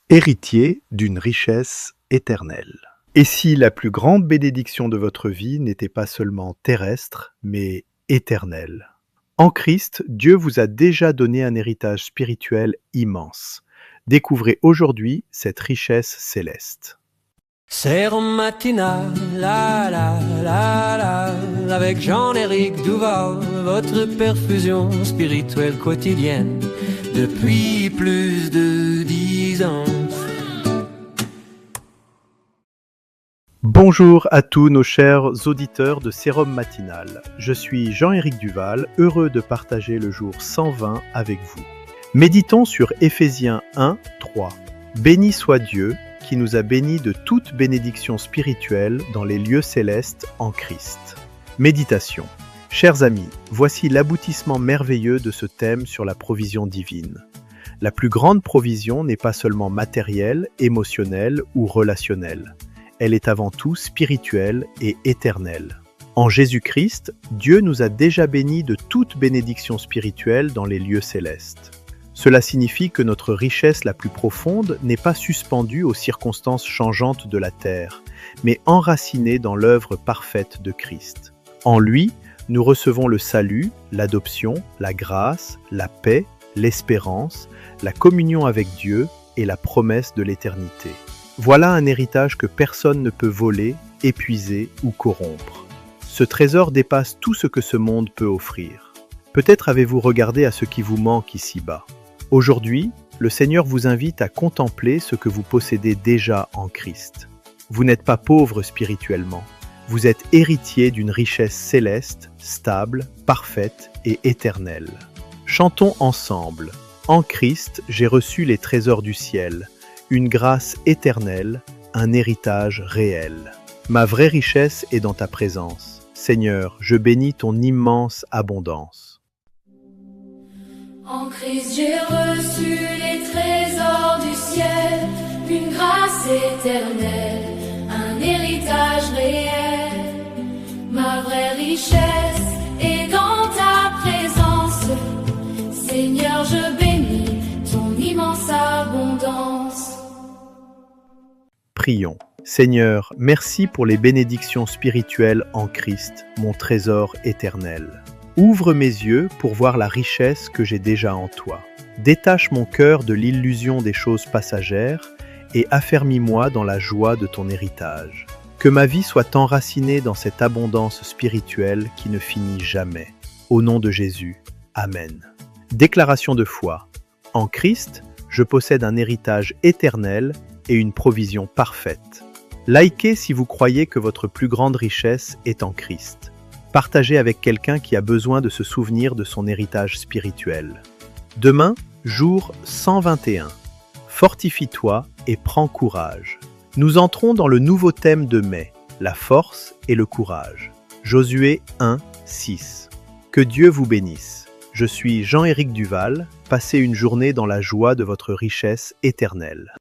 Héritier d'une richesse éternelle. Et si la plus grande bénédiction de votre vie n'était pas seulement terrestre, mais éternelle? En Christ, Dieu vous a déjà donné un héritage spirituel immense. Découvrez aujourd'hui cette richesse céleste. Sérum matinal, la la la la, avec Jean-Éric Duval, votre perfusion spirituelle quotidienne depuis plus de 10 ans. Bonjour à tous nos chers auditeurs de Sérum Matinal. Je suis Jean-Éric Duval, heureux de partager le jour 120 avec vous. Méditons sur Éphésiens 1, 3. Béni soit Dieu, qui nous a bénis de toute bénédiction spirituelle dans les lieux célestes en Christ. Méditation. Chers amis, voici l'aboutissement merveilleux de ce thème sur la provision divine. La plus grande provision n'est pas seulement matérielle, émotionnelle ou relationnelle. Elle est avant tout spirituelle et éternelle. En Jésus-Christ, Dieu nous a déjà bénis de toute bénédiction spirituelle dans les lieux célestes. Cela signifie que notre richesse la plus profonde n'est pas suspendue aux circonstances changeantes de la terre, mais enracinée dans l'œuvre parfaite de Christ. En lui, nous recevons le salut, l'adoption, la grâce, la paix, l'espérance, la communion avec Dieu et la promesse de l'éternité. Voilà un héritage que personne ne peut voler, épuiser ou corrompre. Ce trésor dépasse tout ce que ce monde peut offrir. Peut-être avez-vous regardé à ce qui vous manque ici-bas. Aujourd'hui, le Seigneur vous invite à contempler ce que vous possédez déjà en Christ. Vous n'êtes pas pauvre spirituellement. Vous êtes héritier d'une richesse céleste, stable, parfaite et éternelle. Chantons ensemble. En Christ, j'ai reçu les trésors du ciel, une grâce éternelle, un héritage réel. Ma vraie richesse est dans ta présence. Seigneur, je bénis ton immense abondance. En Christ j'ai reçu les trésors du ciel, une grâce éternelle, un héritage réel. Ma vraie richesse est dans ta présence. Seigneur, je bénis ton immense abondance. Prions. Seigneur, merci pour les bénédictions spirituelles en Christ, mon trésor éternel. Ouvre mes yeux pour voir la richesse que j'ai déjà en toi. Détache mon cœur de l'illusion des choses passagères et affermis-moi dans la joie de ton héritage. Que ma vie soit enracinée dans cette abondance spirituelle qui ne finit jamais. Au nom de Jésus, Amen. Déclaration de foi. En Christ, je possède un héritage éternel et une provision parfaite. Likez si vous croyez que votre plus grande richesse est en Christ. Partagez avec quelqu'un qui a besoin de se souvenir de son héritage spirituel. Demain, jour 121. Fortifie-toi et prends courage. Nous entrons dans le nouveau thème de mai, la force et le courage. Josué 1, 6. Que Dieu vous bénisse. Je suis Jean-Éric Duval. Passez une journée dans la joie de votre richesse éternelle.